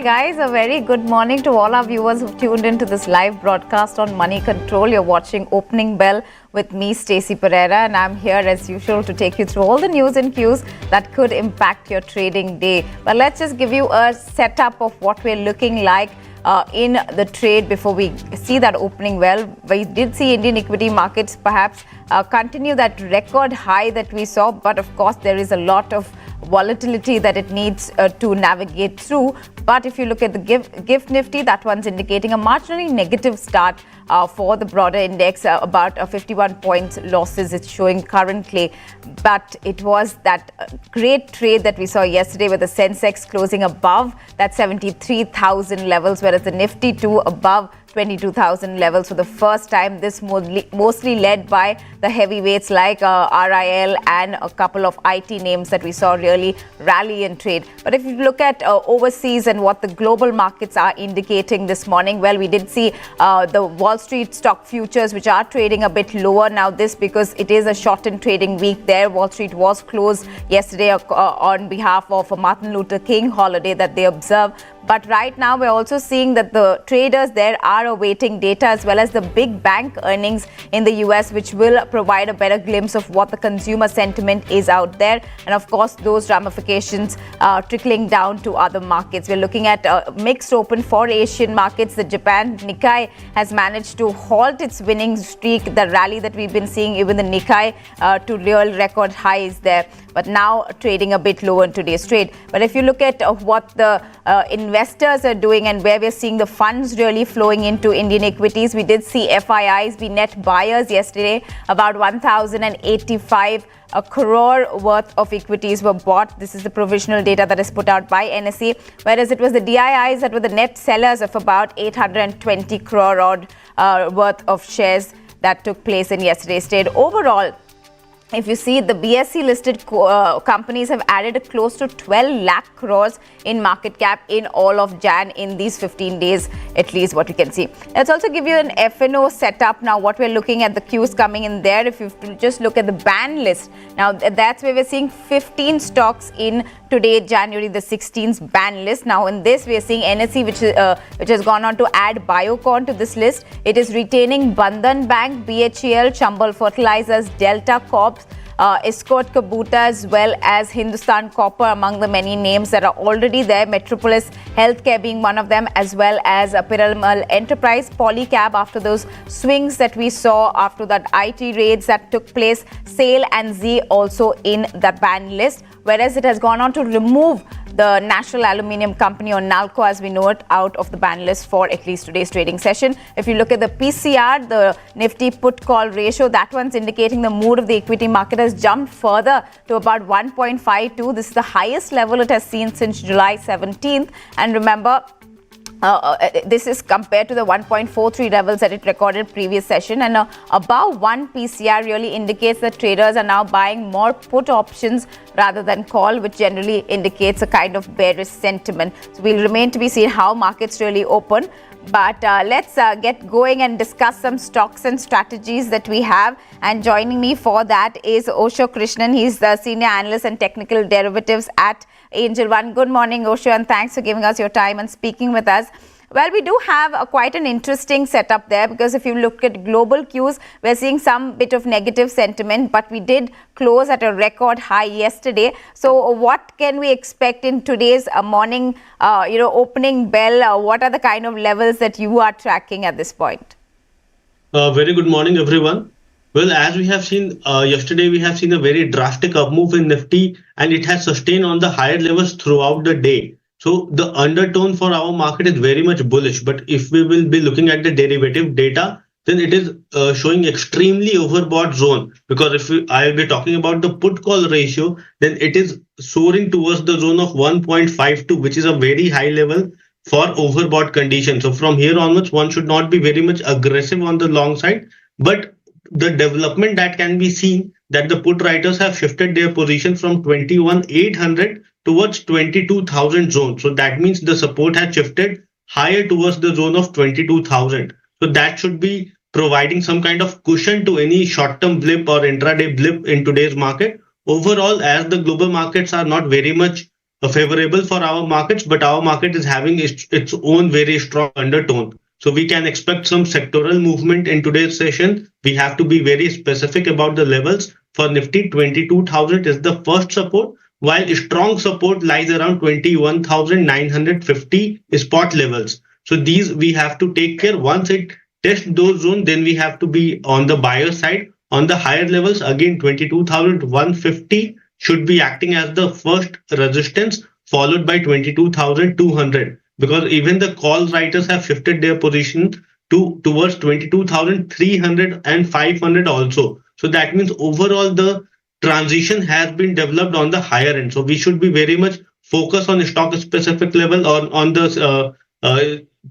guys, a very good morning to all our viewers who've tuned into this live broadcast on Moneycontrol. You're watching Opening Bell with me, Stacy Pereira, and I'm here as usual to take you through all the news and cues that could impact your trading day. But let's just give you a setup of what we're looking like in the trade before we see that opening well. We did see Indian equity markets perhaps continue that record high that we saw, but of course there is a lot of volatility that it needs to navigate through. But if you look at the GIFT Nifty, that one's indicating a marginally negative start for the broader index, about 51 points losses it's showing currently. But it was that great trade that we saw yesterday with the Sensex closing above that 73,000 levels, whereas the Nifty too above 22,000 levels for the first time. This mostly led by the heavyweights like RIL and a couple of IT names that we saw really rally and trade. But if you look at overseas and what the global markets are indicating this morning, well, we did see the Wall Street stock futures, which are trading a bit lower now. This because it is a shortened trading week there. Wall Street was closed yesterday on behalf of a Martin Luther King holiday that they observe. But right now, we're also seeing that the traders there are awaiting data as well as the big bank earnings in the US, which will provide a better glimpse of what the consumer sentiment is out there. And of course, those ramifications trickling down to other markets. We're looking at a mixed open for Asian markets. The Japan Nikkei has managed to halt its winning streak, the rally that we've been seeing, even the Nikkei to real record highs there. But now trading a bit lower in today's trade. But if you look at what the investors are doing and where we're seeing the funds really flowing into Indian equities, we did see FIIs be net buyers yesterday. About 1,085 crore worth of equities were bought. This is the provisional data that is put out by NSE, whereas it was the DIIs that were the net sellers of about 820 crore odd worth of shares that took place in yesterday's trade. Overall, if you see, the BSE listed companies have added close to 12 lakh crores in market cap in all of Jan in these 15 days, at least what we can see. Let's also give you an FNO setup now, what we're looking at the cues coming in there. If you just look at the ban list, now that's where we're seeing 15 stocks in today, January the 16th ban list. Now in this, we are seeing NSE, which has gone on to add Biocon to this list. It is retaining Bandhan Bank, BHEL, Chambal Fertilizers, Delta Corp, Escort Kabuta, as well as Hindustan Copper among the many names that are already there. Metropolis Healthcare being one of them, as well as Piramal Enterprise, Polycab after those swings that we saw after that IT raids that took place. SAIL and Z also in the ban list, whereas it has gone on to remove the National Aluminium Company, or NALCO as we know it, out of the ban list for at least today's trading session. If you look at the PCR, the Nifty put call ratio, that one's indicating the mood of the equity market has jumped further to about 1.52. This is the highest level it has seen since July 17th. And remember, this is compared to the 1.43 levels that it recorded previous session, and above 1 PCR really indicates that traders are now buying more put options rather than call, which generally indicates a kind of bearish sentiment. So we'll remain to be seen how markets really open. But let's get going and discuss some stocks and strategies that we have. And joining me for that is Osho Krishan. He's the Senior Analyst and Technical Derivatives at AngelOne. Good morning, Osho, and thanks for giving us your time and speaking with us. Well, we do have quite an interesting setup there, because if you look at global cues, we're seeing some bit of negative sentiment, but we did close at a record high yesterday. So what can we expect in today's morning, opening bell? What are the kind of levels that you are tracking at this point? Very good morning, everyone. Well, as we have seen yesterday, we have seen a very drastic up move in Nifty, and it has sustained on the higher levels throughout the day. So the undertone for our market is very much bullish. But if we will be looking at the derivative data, then it is showing extremely overbought zone. Because if I'll be talking about the put call ratio, then it is soaring towards the zone of 1.52, which is a very high level for overbought condition. So from here onwards, one should not be very much aggressive on the long side. But the development that can be seen, that the put writers have shifted their position from 21,800 towards 22,000 zone. So that means the support has shifted higher towards the zone of 22,000. So that should be providing some kind of cushion to any short-term blip or intraday blip in today's market. Overall, as the global markets are not very much favorable for our markets, but our market is having its own very strong undertone. So we can expect some sectoral movement in today's session. We have to be very specific about the levels. For Nifty, 22,000 is the first support, while strong support lies around 21,950 spot levels. So these we have to take care. Once it tests those zones, then we have to be on the buyer side. On the higher levels, again, 22,150 should be acting as the first resistance, followed by 22,200, because even the call writers have shifted their position towards 22,300 and 500 also. So that means overall the transition has been developed on the higher end. So we should be very much focused on stock specific level or on the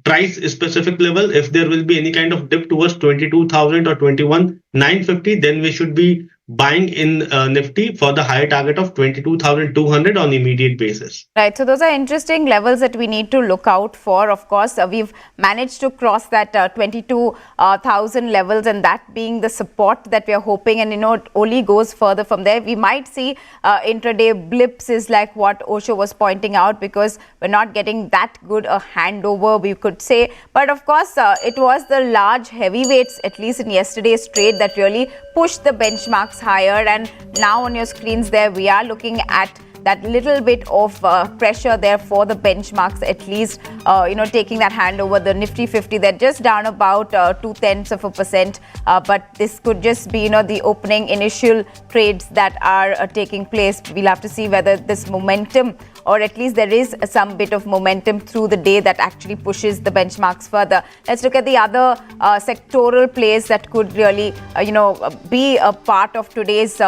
price specific level. If there will be any kind of dip towards 22,000 or 21,950, then we should be buying in Nifty for the higher target of 22,200 on immediate basis. Right. So those are interesting levels that we need to look out for. Of course, we've managed to cross that 22,000 levels, and that being the support that we are hoping, and it only goes further from there. We might see intraday blips is like what Osho was pointing out, because we're not getting that good a handover, we could say. But of course, it was the large heavyweights, at least in yesterday's trade, that really pushed the benchmarks higher. And now on your screens there, we are looking at that little bit of pressure there for the benchmarks, at least, taking that hand over the Nifty 50. They're just down about 0.2%, but this could just be, the opening initial trades that are taking place. We'll have to see whether this momentum, or at least there is some bit of momentum through the day that actually pushes the benchmarks further. Let's look at the other sectoral plays that could really, be a part of today's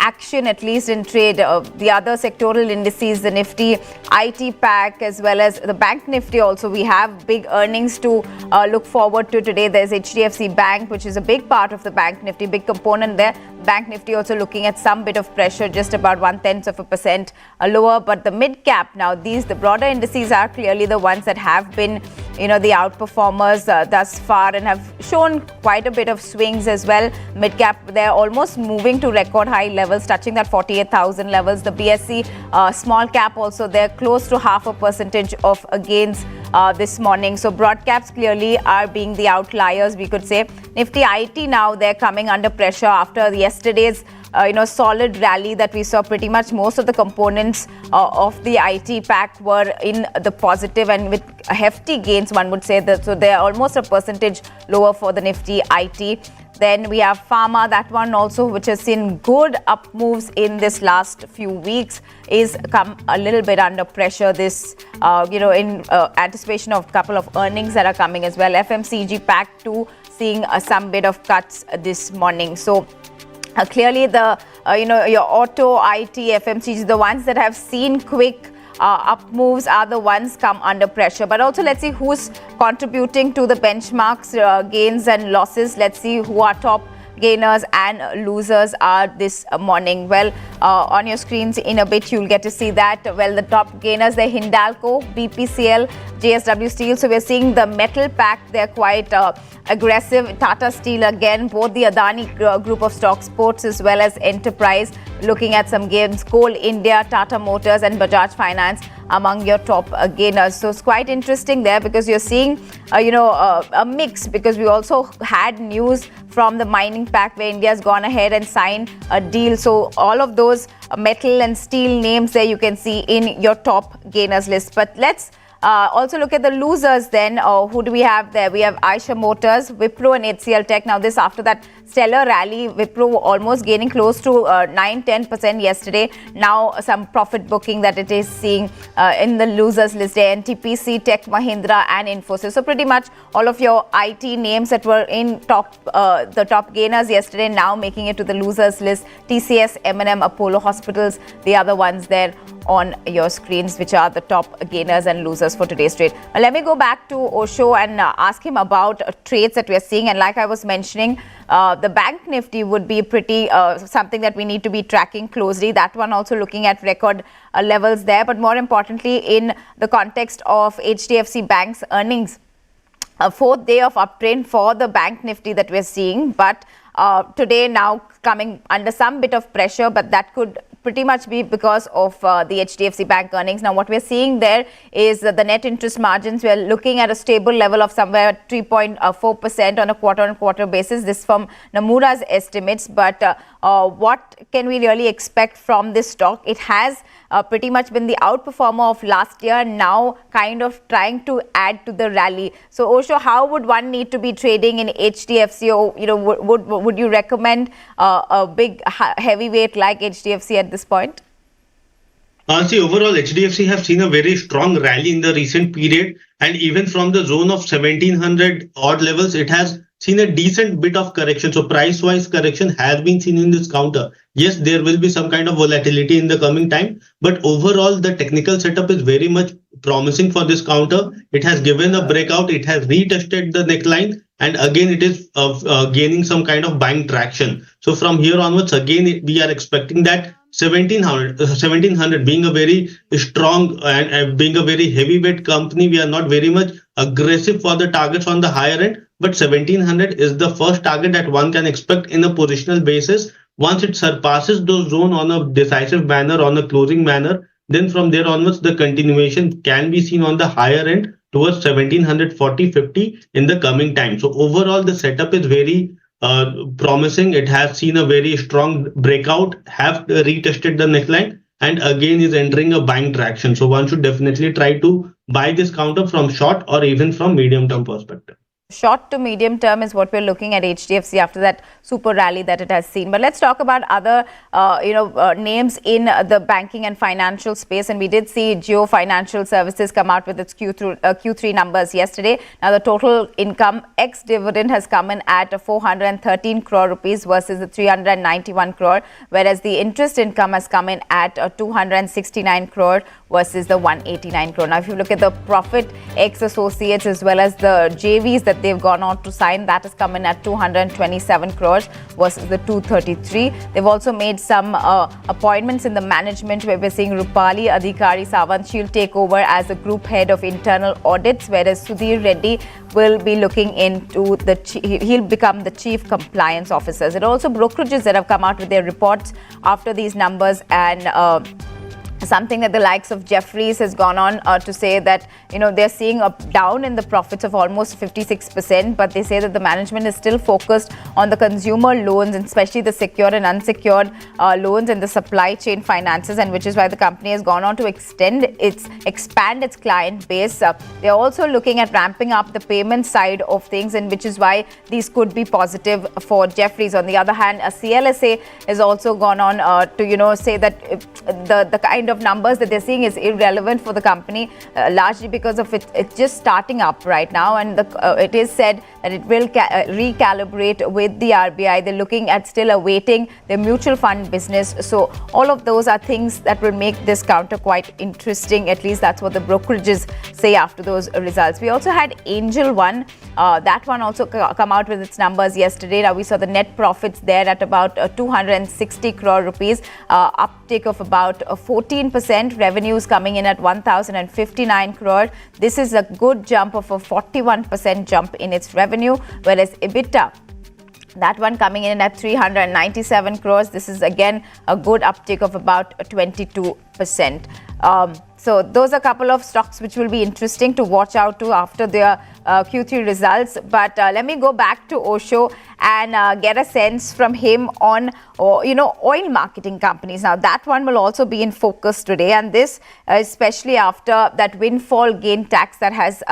action, at least in trade. The other sectoral indices, the Nifty, IT pack, as well as the Bank Nifty also. We have big earnings to look forward to today. There's HDFC Bank, which is a big part of the Bank Nifty, big component there. Bank Nifty also looking at some bit of pressure, just about 0.1% lower. But the mid cap now, the broader indices are clearly the ones that have been, the outperformers thus far, and have shown quite a bit of swings as well. Mid cap, they're almost moving to record high levels, touching that 48,000 levels. The BSE small cap also, they're close to 0.5% of gains this morning. So broad caps clearly are being the outliers, we could say. Nifty IT now, they're coming under pressure after yesterday's solid rally that we saw. Pretty much most of the components of the IT pack were in the positive, and with hefty gains, one would say that. So they're almost a percentage lower for the Nifty IT. Then we have Pharma, that one also, which has seen good up moves in this last few weeks, is come a little bit under pressure this, in anticipation of a couple of earnings that are coming as well. FMCG pack too, seeing some bit of cuts this morning. So clearly the, your auto, IT, FMCG, the ones that have seen quick up moves are the ones come under pressure. But also let's see who's contributing to the benchmarks gains and losses. Let's see who are top gainers and losers are this morning. Well, on your screens in a bit, you'll get to see that. Well, the top gainers, they're Hindalco, BPCL, JSW Steel. So we're seeing the metal pack, they're quite aggressive. Tata Steel again, both the Adani group of stocks, ports as well as enterprise, looking at some gains. Coal India, Tata Motors and Bajaj Finance among your top gainers. So it's quite interesting there, because you're seeing a mix, because we also had news from the mining pack where India's gone ahead and signed a deal. So all of those metal and steel names there you can see in your top gainers list. But let's also look at the losers then. Who do we have there? We have Eicher Motors, Wipro and HCL Tech. Now this after that stellar rally, Wipro almost gaining close to 9-10% yesterday. Now some profit booking that it is seeing in the losers list there. NTPC, Tech Mahindra and Infosys. So pretty much all of your IT names that were in the top gainers yesterday now making it to the losers list. TCS, M&M, Apollo Hospitals, the other ones there on your screens, which are the top gainers and losers for today's trade. Let me go back to Osho and ask him about trades that we are seeing. And like I was mentioning, the Bank Nifty would be pretty something that we need to be tracking closely. That one also looking at record levels there. But more importantly, in the context of HDFC Bank's earnings, a fourth day of uptrend for the Bank Nifty that we're seeing. But today now coming under some bit of pressure, but that could pretty much be because of the HDFC Bank earnings. Now, what we're seeing there is the net interest margins. We're looking at a stable level of somewhere 3.4% on a quarter-on-quarter basis. This from Nomura's estimates. But what can we really expect from this stock? It has pretty much been the outperformer of last year, now kind of trying to add to the rally. So, Osho, how would one need to be trading in HDFC? Or, would you recommend a big heavyweight like HDFC at this point? See, overall, HDFC have seen a very strong rally in the recent period, and even from the zone of 1700 odd levels, it has seen a decent bit of correction. So price-wise correction has been seen in this counter. Yes, there will be some kind of volatility in the coming time, but overall, the technical setup is very much promising for this counter. It has given a breakout. It has retested the neckline, and again, it is gaining some kind of buying traction. So from here onwards, again, we are expecting that 1700 being a very strong and being a very heavyweight company, we are not very much aggressive for the targets on the higher end, but 1700 is the first target that one can expect in a positional basis. Once it surpasses those zone on a decisive manner, on a closing manner, then from there onwards, the continuation can be seen on the higher end towards 1740-50 in the coming time. So overall, the setup is very promising. It has seen a very strong breakout, have retested the neckline, and again is entering a buying traction. So one should definitely try to buy this counter from short or even from medium term perspective. Short to medium term is what we're looking at HDFC after that super rally that it has seen. But let's talk about other, names in the banking and financial space. And we did see Geo Financial Services come out with its Q3 numbers yesterday. Now, the total income ex-dividend has come in at 413 crore rupees versus the 391 crore, whereas the interest income has come in at 269 crore versus the 189 crore. Now, if you look at the profit ex-associates as well as the JVs that they've gone on to sign, that has come in at 227 crores versus the 233. They've also made some appointments in the management where we're seeing Rupali Adhikari Sawant, she'll take over as the group head of internal audits, whereas Sudhir Reddy will be looking into he'll become the chief compliance officer. There are also brokerages that have come out with their reports after these numbers, and something that the likes of Jefferies has gone on to say that, they're seeing a down in the profits of almost 56%, but they say that the management is still focused on the consumer loans, and especially the secured and unsecured loans and the supply chain finances, and which is why the company has gone on to expand its client base. They're also looking at ramping up the payment side of things, and which is why these could be positive for Jefferies. On the other hand, a CLSA has also gone on to, say that the kind of numbers that they're seeing is irrelevant for the company, largely because of it's just starting up right now, and it is said that it will recalibrate with the RBI. They're looking at still awaiting their mutual fund business. So all of those are things that will make this counter quite interesting. At least that's what the brokerages say after those results. We also had AngelOne. That one also come out with its numbers yesterday. Now we saw the net profits there at about 260 crore rupees, uptick of about 14%, revenues coming in at 1,059 crore. This is a good jump of a 41% jump in its revenue, whereas EBITDA, that one coming in at 397 crores. This is again a good uptick of about 22%. So those are a couple of stocks which will be interesting to watch out to after their Q3 results. But let me go back to Osho and get a sense from him on, oil marketing companies. Now, that one will also be in focus today. And this, especially after that windfall gain tax that has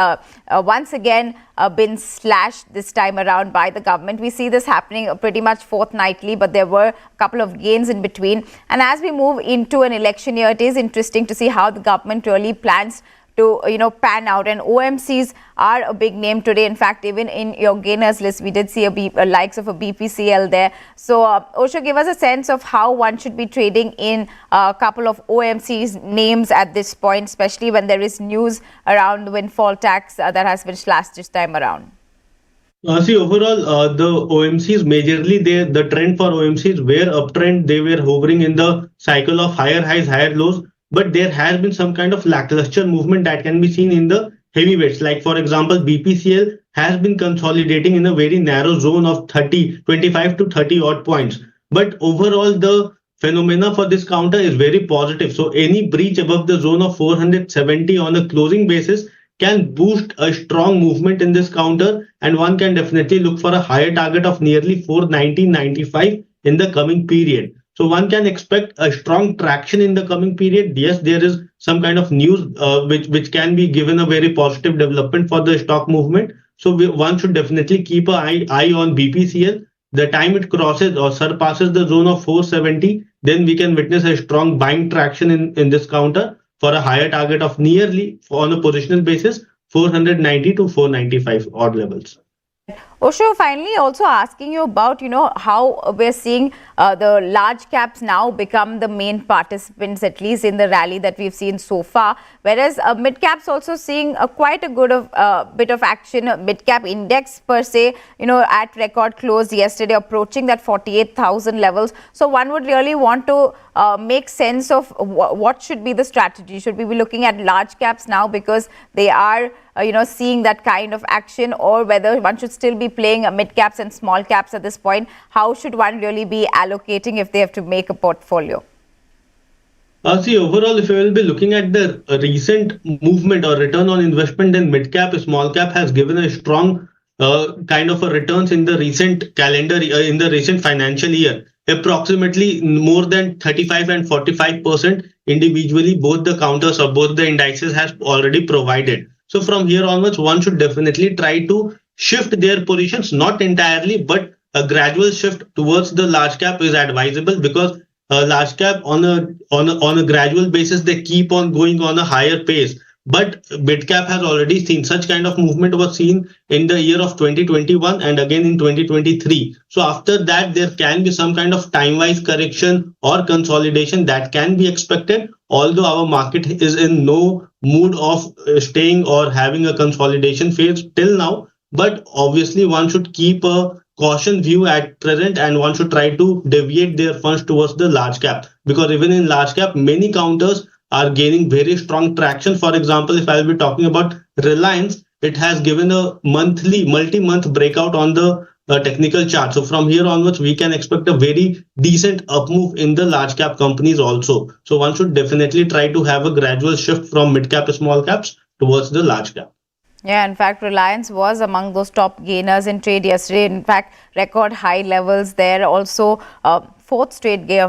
once again been slashed this time around by the government. We see this happening pretty much fortnightly, but there were a couple of gains in between. And as we move into an election year, it is interesting to see how the government really plans to pan out, and OMCs are a big name today. In fact, even in your gainers list, we did see a likes of a BPCL there. So Osho, give us a sense of how one should be trading in a couple of OMCs names at this point, especially when there is news around the windfall tax that has been slashed this time around. See, overall, the OMCs majorly, the trend for OMCs were uptrend. They were hovering in the cycle of higher highs, higher lows. But there has been some kind of lackluster movement that can be seen in the heavyweights. Like, for example, BPCL has been consolidating in a very narrow zone of 25 to 30 odd points. But overall, the phenomena for this counter is very positive. So any breach above the zone of 470 on a closing basis can boost a strong movement in this counter, and one can definitely look for a higher target of nearly 490.95 in the coming period. So one can expect a strong traction in the coming period. Yes, there is some kind of news which can be given a very positive development for the stock movement. So one should definitely keep an eye on BPCL. The time it crosses or surpasses the zone of 470, then we can witness a strong buying traction in this counter for a higher target of nearly, on a positional basis, 490 to 495 odd levels. Osho, finally also asking you about, how we're seeing the large caps now become the main participants, at least in the rally that we've seen so far, whereas mid caps also seeing quite a good bit of action. Mid cap index per se, at record close yesterday, approaching that 48,000 levels. So one would really want to make sense of what should be the strategy. Should we be looking at large caps now because they are seeing that kind of action, or whether one should still be playing mid caps and small caps at this point? How should one really be allocating if they have to make a portfolio? See, overall, if you will be looking at the recent movement or return on investment, then mid cap, small cap has given a strong kind of a returns in the recent calendar, in the recent financial year. Approximately more than 35 and 45% individually, both the counters or both the indices has already provided. So from here onwards, one should definitely try to shift their positions, not entirely, but a gradual shift towards the large cap is advisable, because large cap on a gradual basis, they keep on going on a higher pace. But mid cap has already seen such kind of movement was seen in the year of 2021 and again in 2023. So after that, there can be some kind of time-wise correction or consolidation that can be expected, although our market is in no mood of staying or having a consolidation phase till now. But obviously, one should keep a caution view at present, and one should try to deviate their funds towards the large cap, because even in large cap, many counters are gaining very strong traction. For example, if I'll be talking about Reliance, it has given a multi-month breakout on the technical chart. So from here onwards, we can expect a very decent up move in the large cap companies also. So one should definitely try to have a gradual shift from mid cap to small caps towards the large cap. Yeah, in fact, Reliance was among those top gainers in trade yesterday. In fact, record high levels there. Also, fourth straight day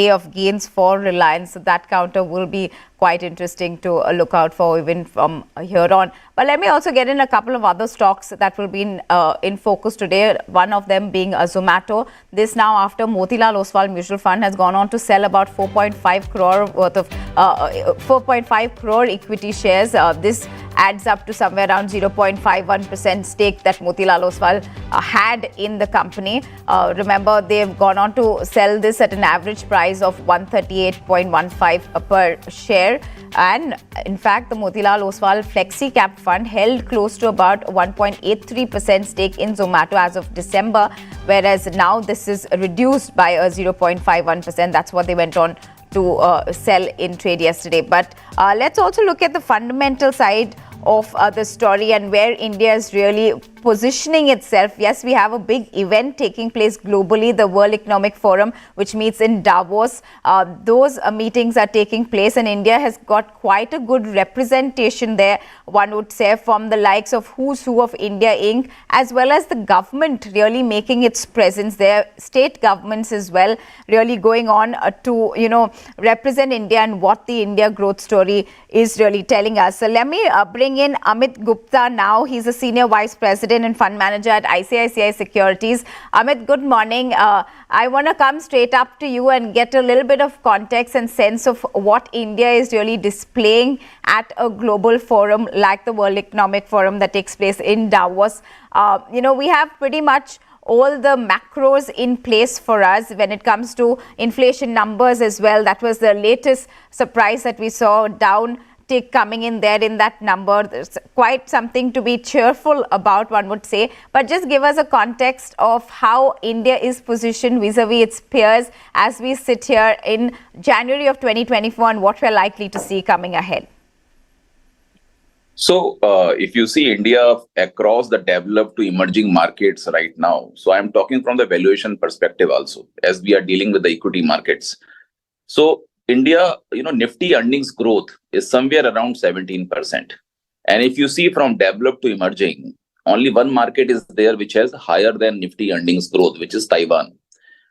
of gains for Reliance. So that counter will be quite interesting to look out for even from here on. But let me also get in a couple of other stocks that will be in focus today. One of them being Zomato. This now after Motilal Oswal Mutual Fund has gone on to sell about 4.5 crore worth of 4.5 crore equity shares. This adds up to somewhere around 0.51% stake that Motilal Oswal had in the company. Remember, they've gone on to sell this at an average price of 138.15 per share. And in fact, the Motilal Oswal Flexi Cap Fund held close to about 1.83% stake in Zomato as of December, whereas now this is reduced by a 0.51%. That's what they went on to sell in trade yesterday. But let's also look at the fundamental side of the story and where India is really positioning itself. Yes, we have a big event taking place globally, the World Economic Forum, which meets in Davos. Those meetings are taking place, and India has got quite a good representation there, one would say, from the likes of Who's Who of India Inc., as well as the government really making its presence there, state governments as well, really going on to, represent India and what the India growth story is really telling us. So let me bring in Amit Gupta now. He's a Senior Vice President and Fund Manager at ICICI Securities. Amit, good morning. I want to come straight up to you and get a little bit of context and sense of what India is really displaying at a global forum like the World Economic Forum that takes place in Davos. We have pretty much all the macros in place for us when it comes to inflation numbers as well. That was the latest surprise that we saw, down tick coming in there in that number. There's quite something to be cheerful about, one would say. But just give us a context of how India is positioned vis-a-vis its peers as we sit here in January of 2024 and what we're likely to see coming ahead. So, if you see India across the developed to emerging markets right now, so I'm talking from the valuation perspective also, as we are dealing with the equity markets. So, India, Nifty earnings growth is somewhere around 17%. And if you see from developed to emerging, only one market is there which has higher than Nifty earnings growth, which is Taiwan.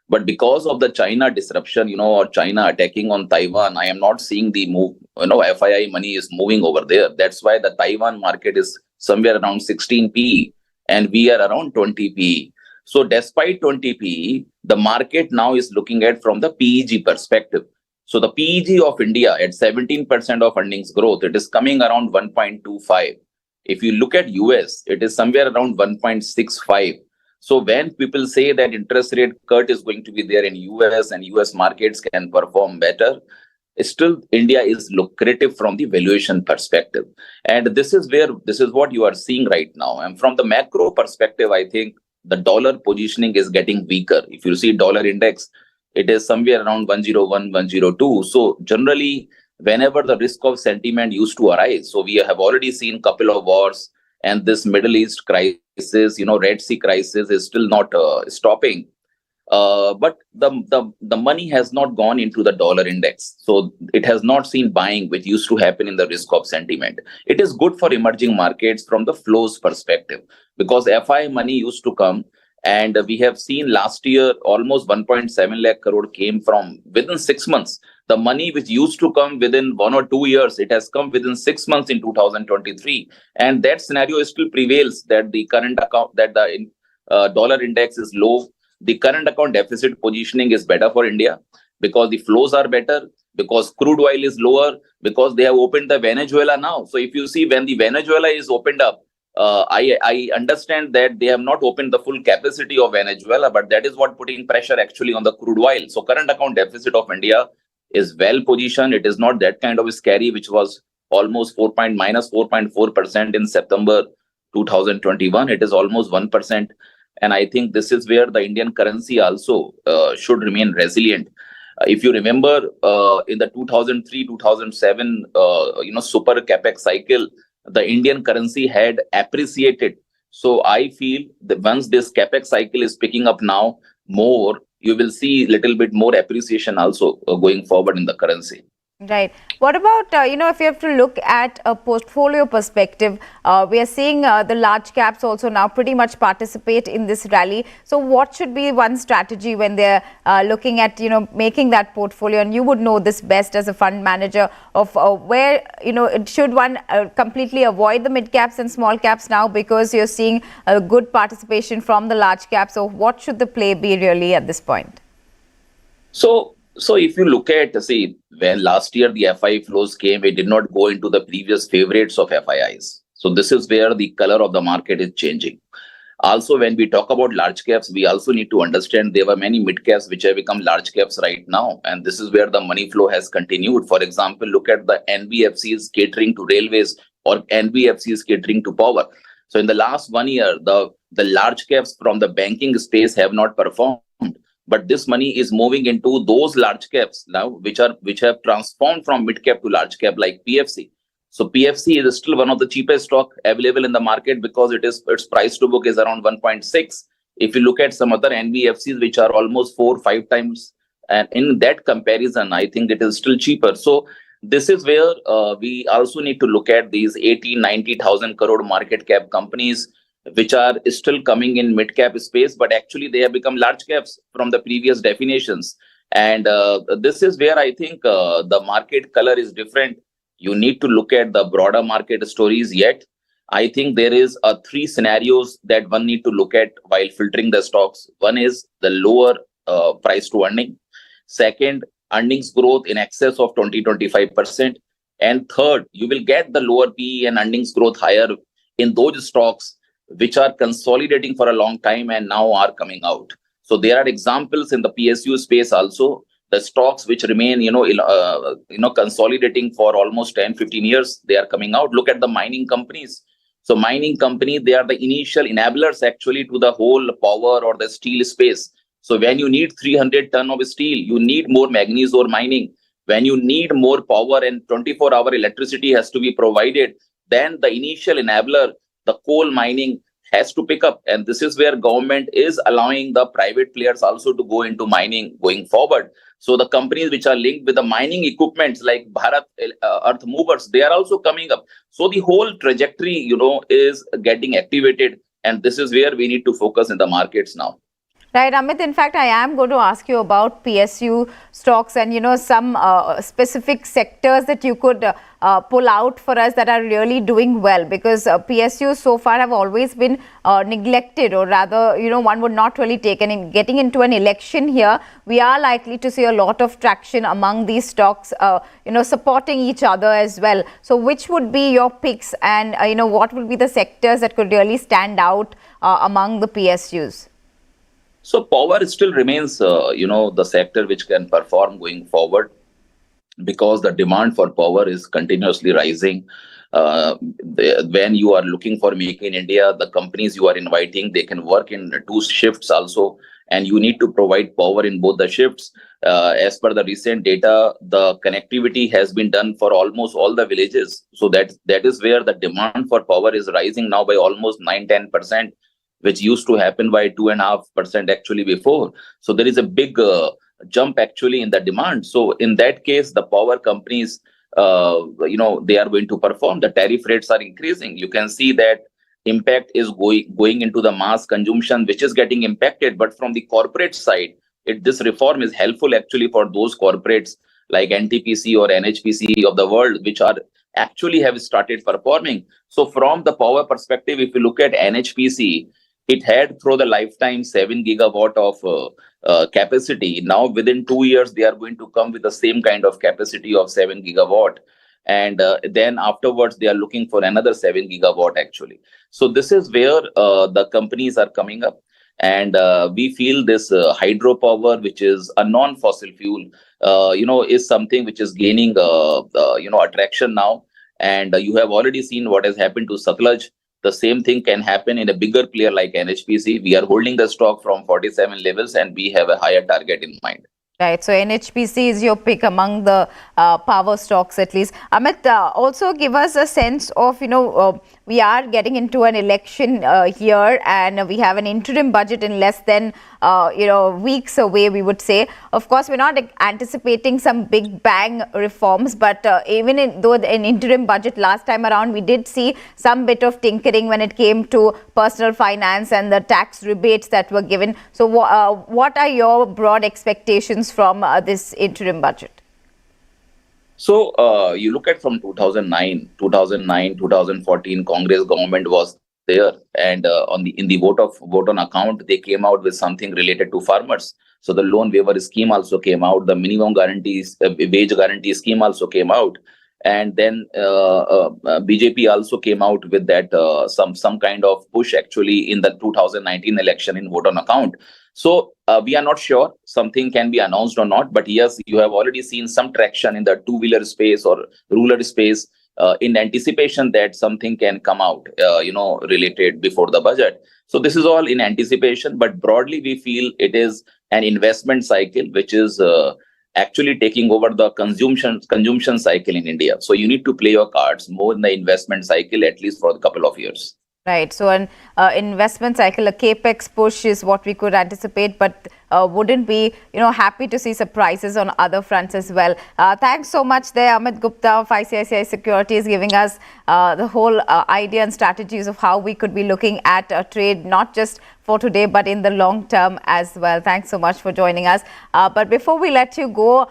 But because of the China disruption, or China attacking on Taiwan, I am not seeing the move, FII money is moving over there. That's why the Taiwan market is somewhere around 16 PE and we are around 20 PE. So despite 20 PE, the market now is looking at from the PEG perspective. So the PEG of India at 17% of earnings growth, it is coming around 1.25. If you look at US, it is somewhere around 1.65. So when people say that interest rate cut is going to be there in US and US markets can perform better, still India is lucrative from the valuation perspective. And this is what you are seeing right now. And from the macro perspective, I think the dollar positioning is getting weaker. If you see dollar index, it is somewhere around 101, 102. So generally, whenever the risk of sentiment used to arise, so we have already seen couple of wars, and this Middle East crisis, Red Sea crisis is still not stopping. But the money has not gone into the dollar index. So it has not seen buying, which used to happen in the risk of sentiment. It is good for emerging markets from the flows perspective, because FI money used to come. And we have seen last year almost 1.7 lakh crore came from within 6 months. The money which used to come within 1 or 2 years, it has come within 6 months in 2023. And that scenario still prevails, that the current account, that the dollar index is low. The current account deficit positioning is better for India because the flows are better, because crude oil is lower, because they have opened the Venezuela now. So if you see when the Venezuela is opened up, I understand that they have not opened the full capacity of Venezuela, but that is what putting pressure actually on the crude oil. So current account deficit of India is well positioned. It is not that kind of scary, which was almost minus 4.4% in September 2021. It is almost 1%. And I think this is where the Indian currency also should remain resilient. If you remember in the 2003-2007 super capex cycle, the Indian currency had appreciated. So I feel that once this capex cycle is picking up now more, you will see a little bit more appreciation also going forward in the currency. Right. What about, if you have to look at a portfolio perspective, we are seeing the large caps also now pretty much participate in this rally. So what should be one strategy when they're looking at, making that portfolio? And you would know this best as a fund manager of where, should one completely avoid the mid caps and small caps now because you're seeing a good participation from the large caps. So what should the play be really at this point? So if you look at, when last year the FI flows came, it did not go into the previous favorites of FIIs. So this is where the color of the market is changing. Also, when we talk about large caps, we also need to understand there were many mid caps which have become large caps right now. And this is where the money flow has continued. For example, look at the NBFCs catering to railways or NBFCs catering to power. So in the last 1 year, the large caps from the banking space have not performed. But this money is moving into those large caps now, which have transformed from mid cap to large cap, like PFC. So PFC is still one of the cheapest stock available in the market because its price to book is around 1.6. If you look at some other NBFCs, which are almost 4-5 times, and in that comparison, I think it is still cheaper. So this is where we also need to look at these 80,000-90,000 crore market cap companies, which are still coming in mid cap space, but actually they have become large caps from the previous definitions. And this is where I think the market color is different. You need to look at the broader market stories yet. I think there is 3 scenarios that one need to look at while filtering the stocks. One is the lower price to earning. Second, earnings growth in excess of 20-25%. And third, you will get the lower PE and earnings growth higher in those stocks which are consolidating for a long time and now are coming out. So there are examples in the PSU space also, the stocks which remain, consolidating for almost 10-15 years, they are coming out. Look at the mining companies. So mining company, they are the initial enablers actually to the whole power or the steel space. So when you need 300 ton of steel, you need more manganese ore mining. When you need more power and 24-hour electricity has to be provided, then the initial enabler, the coal mining, has to pick up. And this is where government is allowing the private players also to go into mining going forward. So the companies which are linked with the mining equipments like Bharat Earth Movers, they are also coming up. So the whole trajectory, is getting activated. And this is where we need to focus in the markets now. Right, Amit. In fact, I am going to ask you about PSU stocks and, some specific sectors that you could pull out for us that are really doing well, because PSUs so far have always been neglected, or rather, one would not really take. And in getting into an election here, we are likely to see a lot of traction among these stocks, supporting each other as well. So which would be your picks, and, what would be the sectors that could really stand out among the PSUs? So power still remains, the sector which can perform going forward, because the demand for power is continuously rising. When you are looking for Make in India, the companies you are inviting, they can work in 2 shifts also, and you need to provide power in both the shifts. As per the recent data, the connectivity has been done for almost all the villages. So that is where the demand for power is rising now by almost 9-10%. Which used to happen by 2.5% actually before. So there is a big jump actually in the demand. So in that case, the power companies, they are going to perform. The tariff rates are increasing. You can see that impact is going into the mass consumption, which is getting impacted. But from the corporate side, this reform is helpful actually for those corporates like NTPC or NHPC of the world, which are actually have started performing. So from the power perspective, if you look at NHPC, it had through the lifetime 7 gigawatt of capacity. Now within 2 years, they are going to come with the same kind of capacity of 7 gigawatt. And then afterwards, they are looking for another 7 gigawatt actually. So this is where the companies are coming up. And we feel this hydropower, which is a non-fossil fuel, is something which is gaining, attraction now. And you have already seen what has happened to Satluj. The same thing can happen in a bigger player like NHPC. We are holding the stock from 47 levels, and we have a higher target in mind. Right. So NHPC is your pick among the power stocks, at least. Amit, also give us a sense of, we are getting into an election here, and we have an interim budget in less than, weeks away, we would say. Of course, we're not anticipating some big bang reforms, but though an interim budget last time around, we did see some bit of tinkering when it came to personal finance and the tax rebates that were given. So what are your broad expectations from this interim budget? So you look at from 2009, 2014, Congress government was there, and in the vote on account, they came out with something related to farmers. So the loan waiver scheme also came out. The minimum guarantees, wage guarantee scheme also came out, and then BJP also came out with that some kind of push actually in the 2019 election in vote on account. So we are not sure something can be announced or not, but yes, you have already seen some traction in the two-wheeler space or rural space in anticipation that something can come out, related before the budget. So this is all in anticipation, but broadly we feel it is an investment cycle which is actually taking over the consumption cycle in India. So you need to play your cards more in the investment cycle, at least for a couple of years. Right. So an investment cycle, a capex push is what we could anticipate, but wouldn't be, happy to see surprises on other fronts as well. Thanks so much there, Amit Gupta of ICICI Securities, giving us the whole idea and strategies of how we could be looking at a trade, not just for today, but in the long term as well. Thanks so much for joining us. But before we let you go,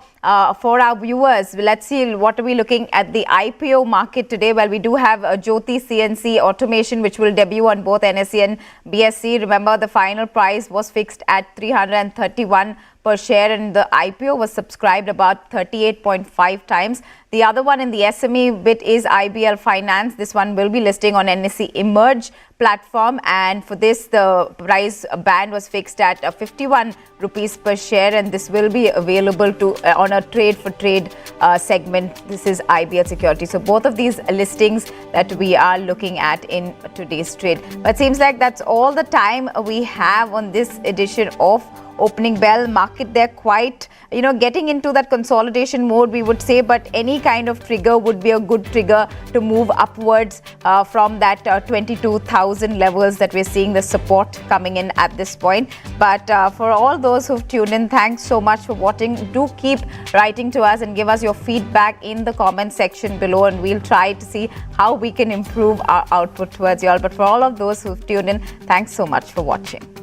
for our viewers, let's see what are we looking at the IPO market today. Well, we do have Jyoti CNC automation, which will debut on both NSE and BSE. Remember, the final price was fixed at 331 per share, and the IPO was subscribed about 38.5 times. The other one in the SME bit is IBL Finance. This one will be listing on NSE Emerge platform, and for this the price band was fixed at 51 rupees per share, and this will be available to on a trade for trade segment. This is IBL Security. So both of these listings that we are looking at in today's trade. But it seems like that's all the time we have on this edition of Opening Bell. Market market there quite, getting into that consolidation mode, we would say, but any kind of trigger would be a good trigger to move upwards from that 22,000 levels that we're seeing the support coming in at this point. But for all those who've tuned in, thanks so much for watching. Do keep writing to us and give us your feedback in the comment section below, and we'll try to see how we can improve our output towards you all. But for all of those who've tuned in, thanks so much for watching.